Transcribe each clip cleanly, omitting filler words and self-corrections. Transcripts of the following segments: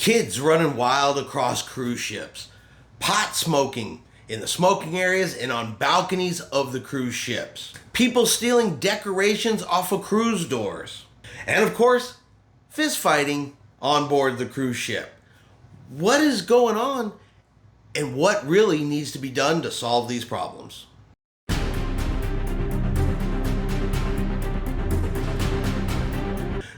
kids running wild across cruise ships, pot smoking in the smoking areas and on balconies of the cruise ships, people stealing decorations off of cruise doors, and of course, fist fighting on board the cruise ship. What is going on and what really needs to be done to solve these problems?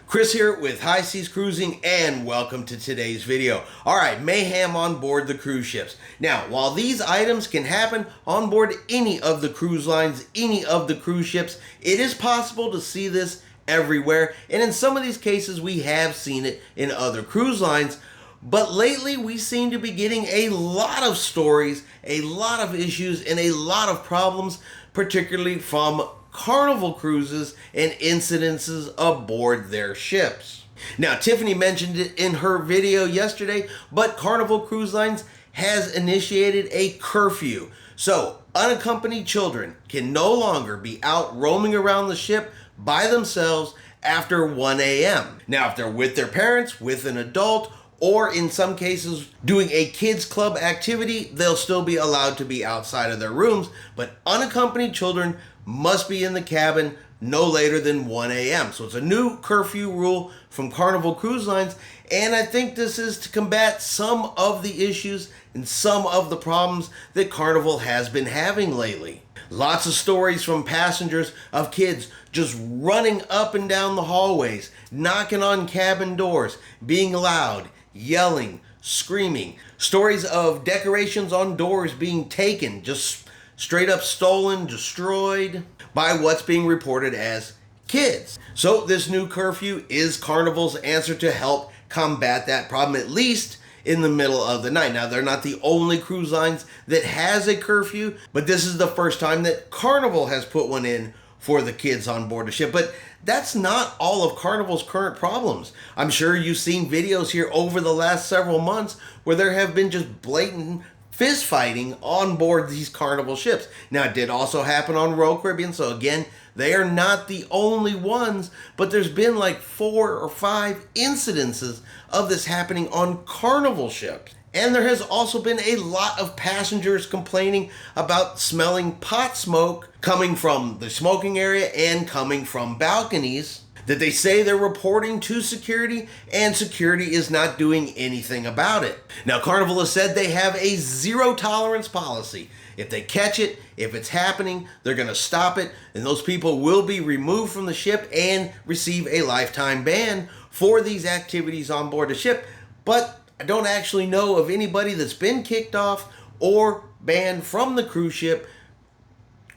Chris here with High Seas Cruising, and welcome to today's video. Alright, mayhem on board the cruise ships. Now, while these items can happen on board any of the cruise lines, any of the cruise ships, it is possible to see this everywhere, and in some of these cases we have seen it in other cruise lines. But lately we seem to be getting a lot of stories, a lot of issues, and a lot of problems, particularly from Carnival Cruises and incidences aboard their ships. Now, Tiffany mentioned it in her video yesterday, but Carnival Cruise Lines has initiated a curfew. So, unaccompanied children can no longer be out roaming around the ship by themselves after 1 a.m. Now, if they're with their parents, with an adult, or in some cases doing a kids club activity, they'll still be allowed to be outside of their rooms, but unaccompanied children must be in the cabin no later than 1 a.m. So it's a new curfew rule from Carnival Cruise Lines, and I think this is to combat some of the issues and some of the problems that Carnival has been having lately. Lots of stories from passengers of kids just running up and down the hallways, knocking on cabin doors, being loud, yelling, screaming. Stories of decorations on doors being taken, just straight up stolen, destroyed by what's being reported as kids. So this new curfew is Carnival's answer to help combat that problem, at least in the middle of the night. Now, they're not the only cruise lines that has a curfew, but this is the first time that Carnival has put one in for the kids on board the ship. But that's not all of Carnival's current problems. I'm sure you've seen videos here over the last several months where there have been just blatant fist fighting on board these Carnival ships. Now, it did also happen on Royal Caribbean, so again, they are not the only ones, but there's been like 4 or 5 incidences of this happening on Carnival ships. And there has also been a lot of passengers complaining about smelling pot smoke coming from the smoking area and coming from balconies that they say they're reporting to security, and security is not doing anything about it. Now, Carnival has said they have a zero tolerance policy. If they catch it, if it's happening, they're going to stop it, and those people will be removed from the ship and receive a lifetime ban for these activities on board the ship. But I don't actually know of anybody that's been kicked off or banned from the cruise ship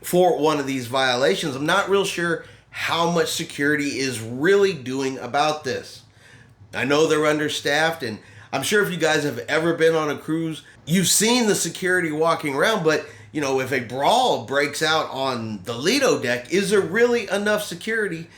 for one of these violations. I'm not real sure how much security is really doing about this. I know they're understaffed, and I'm sure if you guys have ever been on a cruise, you've seen the security walking around, but you know, if a brawl breaks out on the Lido deck, is there really enough security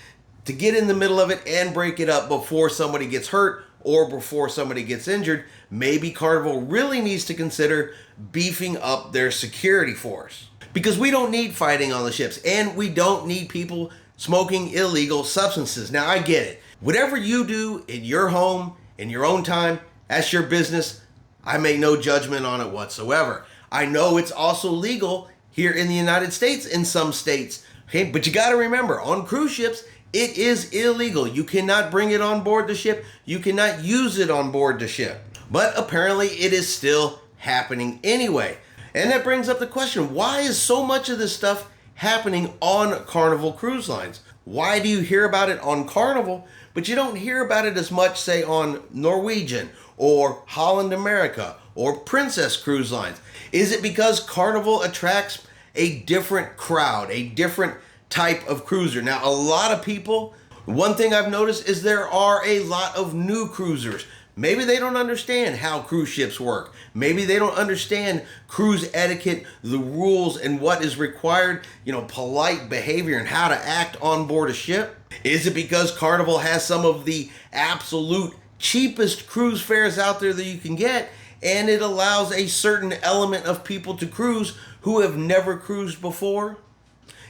to get in the middle of it and break it up before somebody gets hurt or before somebody gets injured? Maybe Carnival really needs to consider beefing up their security force, because we don't need fighting on the ships, and we don't need people smoking illegal substances. Now, I get it. Whatever you do in your home, in your own time, that's your business. I make no judgment on it whatsoever. I know it's also legal here in the United States in some states. Okay, but you got to remember, on cruise ships, it is illegal. You cannot bring it on board the ship. You cannot use it on board the ship. But apparently it is still happening anyway. And that brings up the question, why is so much of this stuff happening on Carnival Cruise Lines? Why do you hear about it on Carnival, but you don't hear about it as much, say, on Norwegian or Holland America or Princess Cruise Lines? Is it because Carnival attracts a different crowd, a different type of cruiser? Now, a lot of people, one thing I've noticed is there are a lot of new cruisers. Maybe they don't understand how cruise ships work. Maybe they don't understand cruise etiquette, the rules, and what is required, polite behavior and how to act on board a ship. Is it because Carnival has some of the absolute cheapest cruise fares out there that you can get, and it allows a certain element of people to cruise who have never cruised before,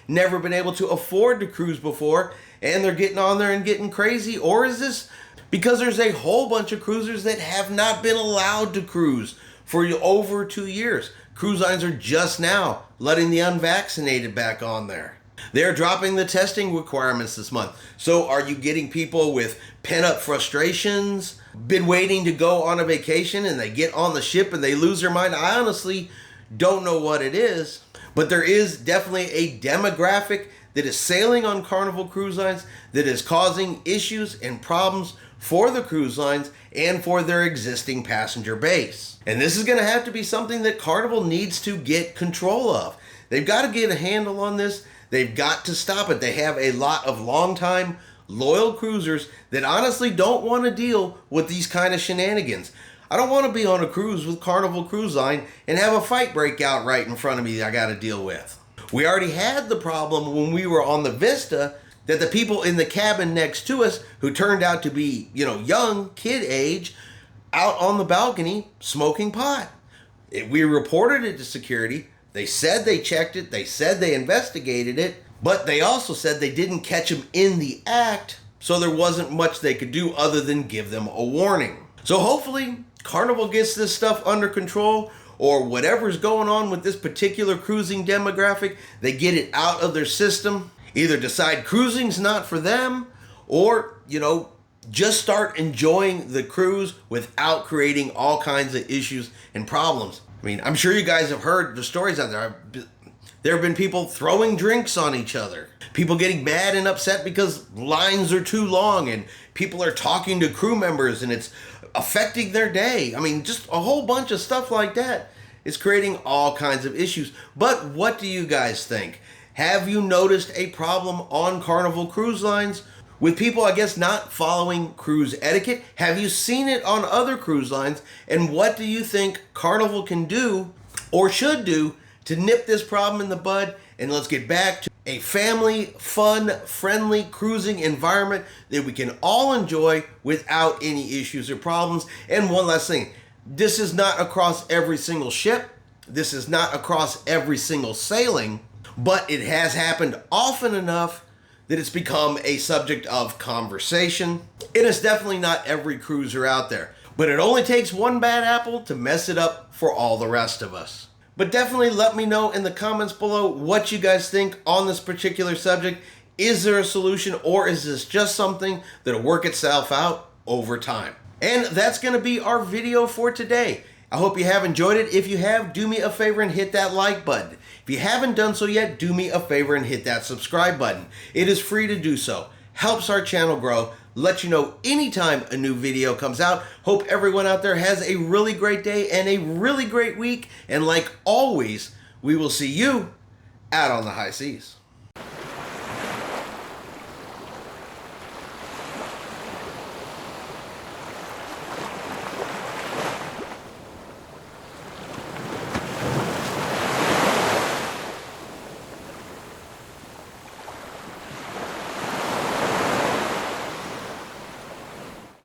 never been able to afford to cruise before, and they're getting on there and getting crazy? Or is this because there's a whole bunch of cruisers that have not been allowed to cruise for over 2 years. Cruise lines are just now letting the unvaccinated back on there. They're dropping the testing requirements this month. So are you getting people with pent-up frustrations, been waiting to go on a vacation, and they get on the ship and they lose their mind? I honestly don't know what it is, but there is definitely a demographic that is sailing on Carnival Cruise Lines that is causing issues and problems for the cruise lines and for their existing passenger base. And this is going to have to be something that Carnival needs to get control of. They've got to get a handle on this. They've got to stop it. They have a lot of longtime loyal cruisers that honestly don't want to deal with these kind of shenanigans. I don't want to be on a cruise with Carnival Cruise Line and have a fight break out right in front of me that I got to deal with. We already had the problem when we were on the Vista that the people in the cabin next to us, who turned out to be, young, kid age, out on the balcony smoking pot. We reported it to security. They said they checked it. They said they investigated it. But they also said they didn't catch them in the act, so there wasn't much they could do other than give them a warning. So hopefully Carnival gets this stuff under control, or whatever's going on with this particular cruising demographic, they get it out of their system. Either decide cruising's not for them, or, just start enjoying the cruise without creating all kinds of issues and problems. I mean, I'm sure you guys have heard the stories out there. There have been people throwing drinks on each other. People getting mad and upset because lines are too long and people are talking to crew members and it's affecting their day. I mean, just a whole bunch of stuff like that is creating all kinds of issues. But what do you guys think? Have you noticed a problem on Carnival Cruise Lines with people, I guess, not following cruise etiquette? Have you seen it on other cruise lines? And what do you think Carnival can do or should do to nip this problem in the bud? And let's get back to a family, fun, friendly cruising environment that we can all enjoy without any issues or problems. And one last thing, this is not across every single ship. This is not across every single sailing, but it has happened often enough that it's become a subject of conversation. And it's definitely not every cruiser out there, but it only takes one bad apple to mess it up for all the rest of us. But definitely let me know in the comments below what you guys think on this particular subject. Is there a solution, or is this just something that'll work itself out over time? And that's going to be our video for today. I hope you have enjoyed it. If you have, do me a favor and hit that like button. If you haven't done so yet, do me a favor and hit that subscribe button. It is free to do so. Helps our channel grow. Let you know anytime a new video comes out. Hope everyone out there has a really great day and a really great week. And like always, we will see you out on the high seas.